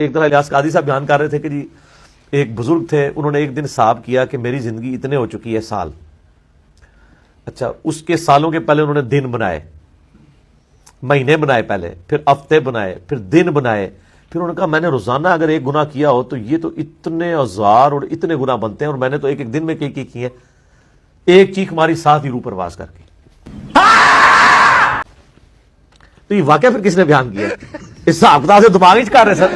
ایک طرح الیاس قادری صاحب بیان کر رہے تھے کہ جی ایک بزرگ تھے، انہوں نے ایک دن حساب کیا کہ میری زندگی اتنے ہو چکی ہے سال. اچھا، اس کے سالوں کے پہلے انہوں نے دن بنائے، مہینے بنائے، پہلے پھر ہفتے بنائے، پھر دن بنائے، پھر انہوں نے کہا میں نے روزانہ اگر ایک گناہ کیا ہو تو یہ تو اتنے ہزار اور اتنے گناہ بنتے ہیں، اور میں نے تو ایک ایک دن میں کئی کی ہے. ایک چیخ ماری، ساتھ ہی روح پرواز کر کے. تو یہ واقعہ پھر کس نے بیان کیا؟ اس حساب کتاب سے دماغ ہی کر رہے سر.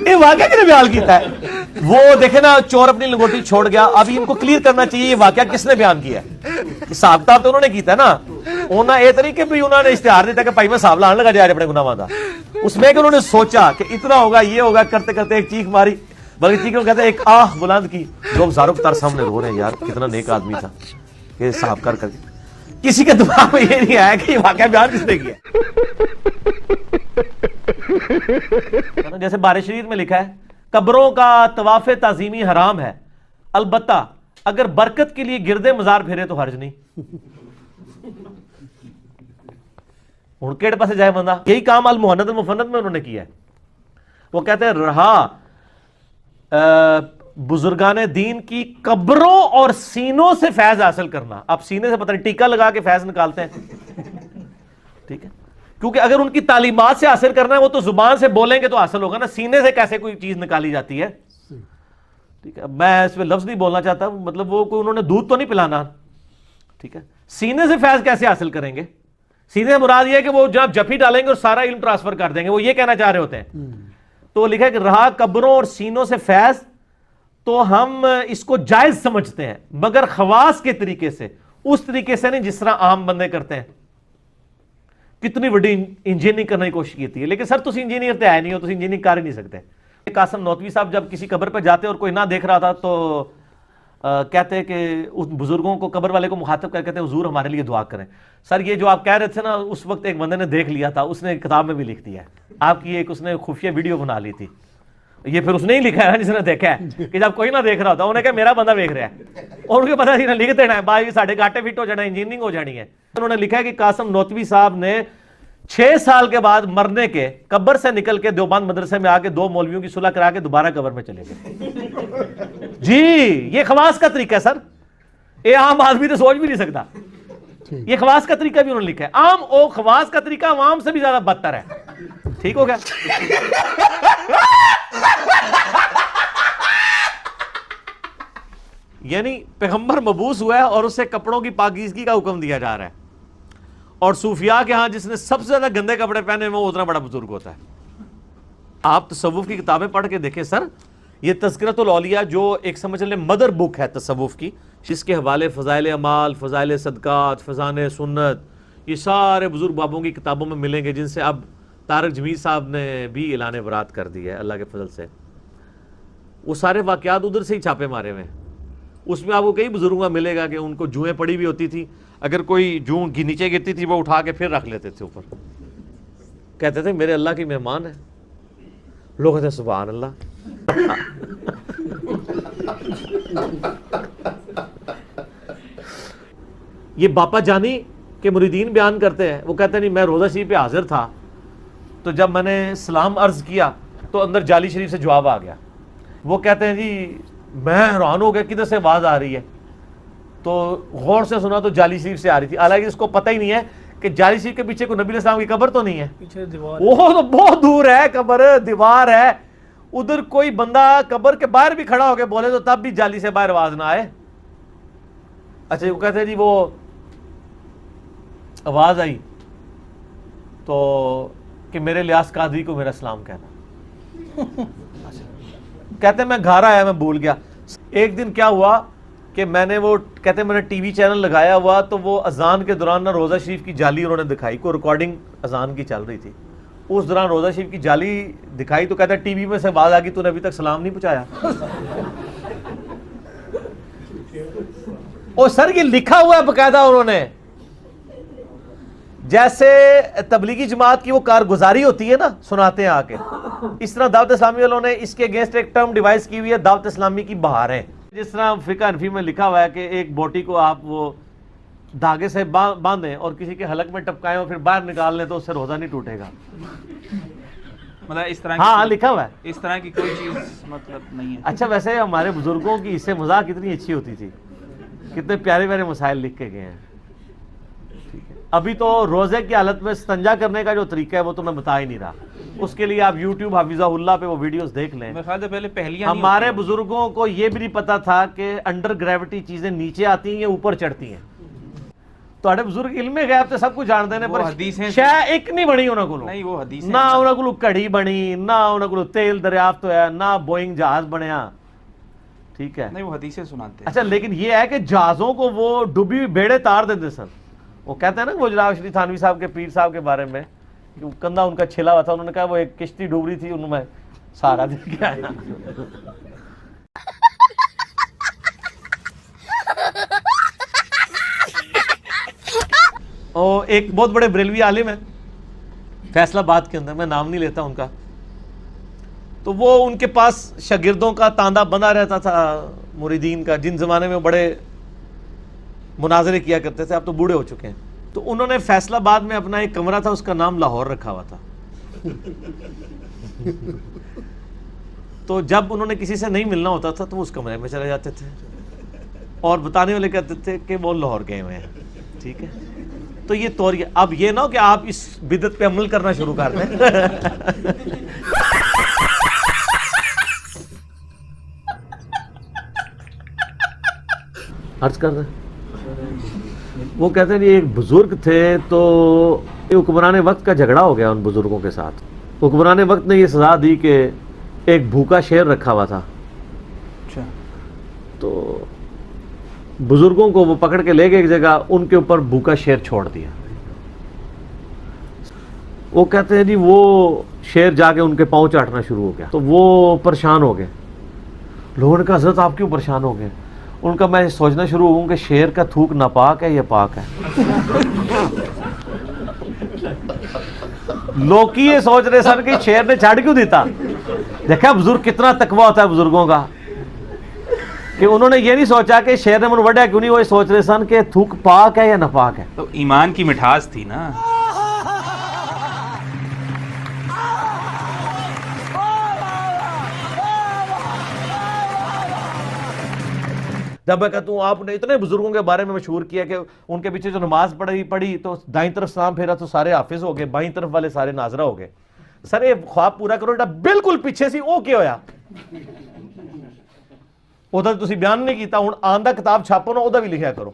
یہ واقعہ کس نے بیان کیتا ہے؟ وہ دیکھیں نا، چور اپنی لنگوٹی چھوڑ گیا. ابھی ان کو کلیئر کرنا چاہیے یہ واقعہ کس نے بیان کیا ہے. حساب کتاب تو انہوں نے کیتا ہے نا. انہوں نے یہ طریقے بھی انہوں نے اشتہار دیتا کہ بھائی میں حساب لانے لگا جا رہے اپنے گناہوں کا. اس میں کہ انہوں نے سوچا کہ اتنا ہوگا، یہ ہوگا، کرتے کرتے ایک چیخ ماری، بلکہ چیخ کہتے ہیں ایک آہ بلند کی. لوگ زاروں تر سامنے رو رہے ہیں، یار کتنا نیک آدمی تھا کہ حساب کر کے. کسی کے دماغ میں یہ نہیں آیا کہ یہ واقعہ بیان کس نے کیا. جیسے بارِ شریعت میں لکھا ہے قبروں کا طواف تعظیمی حرام ہے، البتہ اگر برکت کے لیے گردے مزار پھیرے تو حرج نہیں. ہن کیڑے پاسے جائے بندہ. یہی کام المہند المفند میں انہوں نے کیا ہے. وہ کہتے ہیں رہا بزرگان دین کی قبروں اور سینوں سے فیض حاصل کرنا. اب سینے سے پتہ نہیں ٹیکا لگا کے فیض نکالتے ہیں، ٹھیک ہے، کیونکہ اگر ان کی تعلیمات سے حاصل کرنا ہے وہ تو زبان سے بولیں گے تو حاصل ہوگا نا. سینے سے کیسے کوئی چیز نکالی جاتی ہے؟ ٹھیک ہے، میں اس پہ لفظ نہیں بولنا چاہتا، مطلب وہ کوئی انہوں نے دودھ تو نہیں پلانا، ٹھیک ہے. سینے سے فیض کیسے حاصل کریں گے؟ سینے سے مراد یہ ہے کہ وہ جب جفی ڈالیں گے اور سارا علم ٹرانسفر کر دیں گے، وہ یہ کہنا چاہ رہے ہوتے ہیں. تو وہ لکھا ہے کہ رہا قبروں اور سینوں سے فیض، تو ہم اس کو جائز سمجھتے ہیں مگر خواص کے طریقے سے، اس طریقے سے نہیں جس طرح عام بندے کرتے ہیں. کتنی بڑی انجینئرنگ کرنے کی کوشش کی ہے، لیکن سر تسی انجینئر تو ہے نہیں ہو، تسی انجینئرنگ کر ہی نہیں سکتے. قاسم نوتوی صاحب جب کسی قبر پہ جاتے اور کوئی نہ دیکھ رہا تھا تو کہتے کہ اس بزرگوں کو، قبر والے کو مخاطب کر کہتے ہیں حضور ہمارے لیے دعا کریں. سر یہ جو آپ کہہ رہے تھے نا، اس وقت ایک بندے نے دیکھ لیا تھا، اس نے کتاب میں بھی لکھ دیا ہے. آپ کی ایک اس نے خفیہ ویڈیو بنا لی تھی. یہ پھر اس نے ہی لکھا ہے جس نے دیکھا ہے کہ جب کوئی نہ دیکھ رہا ہوتا انہوں نے کہا میرا بندہ دیکھ رہا ہے، اور ان کو پتا نہیں لکھ دینا ہے بھائی ساڑھے گاٹے فٹ ہو جانا ہے، انجینئرنگ ہو جانی ہے. انہوں نے لکھا ہے کہ قاسم نوتوی صاحب نے 6 سال کے بعد مرنے کے قبر سے نکل کے دیوبند مدرسے میں آ کے 2 مولویوں کی صلح کرا کے دوبارہ قبر میں چلے گئے. جی یہ خواص کا طریقہ ہے سر، یہ عام آدمی تو سوچ بھی نہیں سکتا. یہ خواص کا طریقہ بھی انہوں نے لکھا ہے. عام او خواص کا طریقہ عوام سے بھی زیادہ بدتر ہے. ٹھیک ہو گیا. یعنی پیغمبر مبعوث ہوا ہے اور اسے کپڑوں کی پاکیزگی کا حکم دیا جا رہا ہے، اور صوفیاء کے ہاں جس نے سب سے زیادہ گندے کپڑے پہنے وہ اتنا بڑا بزرگ ہوتا ہے. آپ تصوف کی کتابیں پڑھ کے دیکھیں سر، یہ تذکرۃ الاولیاء جو ایک سمجھ لیں مدر بک ہے تصوف کی، جس کے حوالے فضائل اعمال، فضائل صدقات، فضائل سنت، یہ سارے بزرگ بابوں کی کتابوں میں ملیں گے، جن سے اب طارق جمیل صاحب نے بھی اعلان برات کر دی ہے اللہ کے فضل سے. وہ سارے واقعات ادھر سے ہی چھاپے مارے ہوئے ہیں. اس میں آپ کو کئی بزرگوں کا ملے گا کہ ان کو جوئیں پڑی بھی ہوتی تھی، اگر کوئی جوں نیچے گرتی تھی وہ اٹھا کے پھر رکھ لیتے تھے اوپر، کہتے تھے میرے اللہ کی مہمان ہے. لوگ کہتے ہیں سبحان اللہ. یہ باپا جانی کے مریدین بیان کرتے ہیں، وہ کہتے ہیں نہیں میں روزہ شریف پہ حاضر تھا، تو جب میں نے سلام عرض کیا تو اندر جالی شریف سے جواب آ گیا. وہ کہتے ہیں جی میں حیران ہو گیا کدھر سے آواز آ رہی ہے، تو غور سے سنا تو جالی شریف سے آ رہی تھی. حالانکہ اس کو پتہ ہی نہیں ہے کہ جالی شریف کے پیچھے کوئی نبی علیہ السلام کی قبر تو نہیں ہے، پیچھے دیوار، وہ تو بہت دور ہے قبر، دیوار ہے ادھر. کوئی بندہ قبر کے باہر بھی کھڑا ہو کے بولے تو تب بھی جالی سے باہر آواز نہ آئے. اچھا وہ کہتے ہیں جی وہ آواز آئی تو کہ میرے الیاس قادری کو میرا سلام کہنا. کہتے ہیں میں گھر آیا، میں بھول گیا. ایک دن کیا ہوا کہ میں نے وہ کہتے ہیں میں نے ٹی وی چینل لگایا ہوا، تو وہ اذان کے دوران نہ روزہ شریف کی جالی انہوں نے دکھائی، کوئی ریکارڈنگ اذان کی چل رہی تھی، اس دوران روزہ شریف کی جالی دکھائی. تو کہتا ہے ٹی وی میں سے آواز آ گئی تو نے ابھی تک سلام نہیں پہنچایا. اور سر یہ لکھا ہوا ہے باقاعدہ انہوں نے، جیسے تبلیغی جماعت کی وہ کارگزاری ہوتی ہے نا، سناتے ہیں آ کے، اس طرح دعوت اسلامی والوں نے اس کے اگینسٹ ایک ٹرم ڈیوائس کی ہوئی ہے، دعوت اسلامی کی بہاریں. جس طرح فقہ حنفی میں لکھا ہوا ہے کہ ایک بوٹی کو آپ وہ دھاگے سے باندھیں اور کسی کے حلق میں ٹپکائیں اور پھر باہر نکال لیں تو اس سے روزہ نہیں ٹوٹے گا. مطلب اس طرح ہاں لکھا ہوا ہے, اس طرح کی کوئی چیز مطلب نہیں ہے. اچھا ویسے ہمارے بزرگوں کی اس سے مذاق کتنی اچھی ہوتی تھی, کتنے پیارے پیارے مسائل لکھ کے گئے ہیں. ابھی تو روزے کی حالت میں استنجا کرنے کا جو طریقہ ہے وہ تو میں بتا ہی نہیں رہا, اس کے لیے آپ یوٹیوب حفیظہ اللہ پہ وہ ویڈیوز دیکھ لیں. میرے خیال سے پہلے پہلیاں ہمارے بزرگوں کو یہ بھی نہیں پتا تھا کہ انڈر گریوٹی چیزیں نیچے آتی ہیں یا اوپر چڑھتی ہیں. تواڈے بزرگ علم غیب تے سب کچھ جانتے ہیں, پر شے ایک نہیں بنی انہاں کولوں. نہیں وہ حدیث نہ انہاں کولوں گھڑی بنی, نہ انہاں کولوں تیل دریافت ہویا, نہ بوئنگ جہاز بنیا. ٹھیک ہے, نہیں وہ حدیثیں سناتے ہیں. اچھا لیکن یہ ہے کہ جہازوں کو وہ ڈوبی ہوئی بیڑے تار دیتے سن. وہ کہتے ہیں نا وہ جناب شری تھانوی صاحب کے پیر صاحب کے بارے میں کہ کندھا ان کا چھلا ہوا تھا, انہوں نے کہا وہ ایک کشتی ڈوب رہی تھی, انہوں میں سارا دے کے آیا. اور ایک بہت بڑے بریلوی عالم ہیں فیصل آباد کے اندر, میں نام نہیں لیتا ان کا, تو وہ ان کے پاس شاگردوں کا تاندہ بندہ رہتا تھا مریدین کا, جن زمانے میں بڑے مناظرے کیا کرتے تھے, اب تو بوڑھے ہو چکے ہیں. تو انہوں نے فیصل آباد میں اپنا ایک کمرہ تھا, اس کا نام لاہور رکھا ہوا تھا. تو جب انہوں نے کسی سے نہیں ملنا ہوتا تھا تو وہ اس کمرے میں چلے جاتے تھے اور بتانے والے کہتے تھے کہ وہ لاہور گئے ہوئے ہیں. ٹھیک ہے, تو یہ توریہ. اب یہ نہ ہو کہ آپ اس بدعت پہ عمل کرنا شروع کر دیں. عرض کر رہے وہ کہتے ہیں یہ ایک بزرگ تھے, تو حکمران وقت کا جھگڑا ہو گیا ان بزرگوں کے ساتھ. حکمران وقت نے یہ سزا دی کہ ایک بھوکا شیر رکھا ہوا تھا, تو بزرگوں کو وہ پکڑ کے لے گئے ایک جگہ, ان کے اوپر بھوکا شیر چھوڑ دیا. وہ کہتے ہیں جی وہ شیر جا کے ان کے پاؤں چاٹنا شروع ہو گیا, تو وہ پریشان ہو گئے. لوگوں نے کہا حضرت آپ کیوں پریشان ہو گئے؟ ان کا میں سوچنا شروع ہوں کہ شیر کا تھوک ناپاک ہے یا پاک ہے. لوگ یہ سوچ رہے سن کہ شیر نے چھاڑ کیوں دیتا. دیکھا بزرگ کتنا تقویٰ ہوتا ہے بزرگوں کا, کہ انہوں نے یہ نہیں سوچا کہ شیر نے من وڈیا کیوں نہیں, وہ یہ سوچ رہے سن کہ تھوک پاک ہے یا ناپاک ہے. تو ایمان کی مٹھاس تھی نا. جب میں کہتا ہوں آپ نے اتنے بزرگوں کے بارے میں مشہور کیا کہ ان کے پیچھے جو نماز پڑھی تو دائیں طرف سلام پھیرا تو سارے حافظ ہو گئے, بائیں طرف والے سارے ناظرہ ہو گئے. سر یہ خواب پورا کرو, بالکل پیچھے سی وہ کیا ہویا ادھر تسی بیان نہیں کیتا, ہوں آندہ کتاب چھاپو نا ادھر بھی لکھیا کرو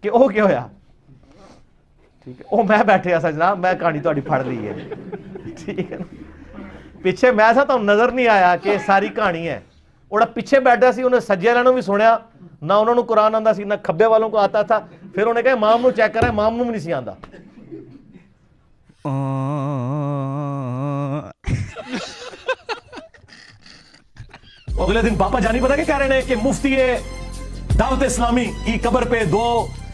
کہ وہ کیا ہویا. ٹھیک ہے, وہ میں بیٹھے ایسا جناب, میں کہانی تہاڈی پڑھ لی ہے. ٹھیک ہے نا, پیچھے میں ایسا تو نظر نہیں آیا کہ ساری کہانی ہے. اور پیچھے بیٹھا سی, انہیں سجے والوں بھی سنیا, نہ انہوں نے قرآن آتا سی نہ کھبے والوں کو آتا تھا. پھر انہیں کہا امام نو چیک کرا, امام نو بھی نہیں سی آتا. اگلے دن پاپا جانی پتا کہ کہہ رہے ہیں کہ مفتی دعوت اسلامی کی قبر پہ 2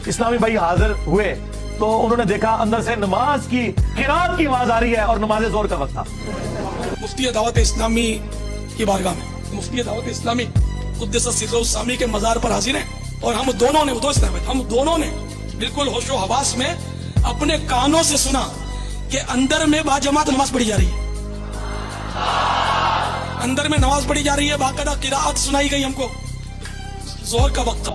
اسلامی بھائی حاضر ہوئے, تو انہوں نے دیکھا اندر سے نماز کی قرات کی آواز آ رہی ہے اور نماز زور کا وقت تھا. مفتی دعوت اسلامی کی بارگاہ میں مفتی دعوت اسلامی قدس سر السامی کے مزار پر حاضر ہیں, اور ہم دونوں نے ہم دونوں نے بالکل ہوش و حواس میں اپنے کانوں سے سنا کہ اندر میں باجماعت نماز پڑھی جا رہی ہے, اندر میں نماز پڑھی جا رہی ہے, باقاعدہ قراءت سنائی گئی ہم کو, ظہر کا وقت تھا.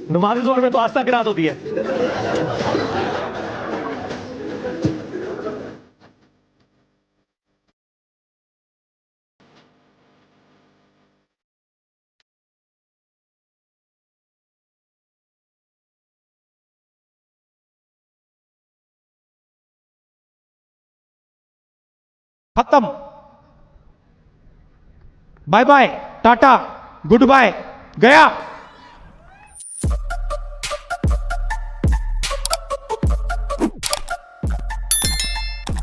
نماز ظہر میں تو آستہ قراءت ہوتی ہے. ختم, bye bye, tata, goodbye, گیا.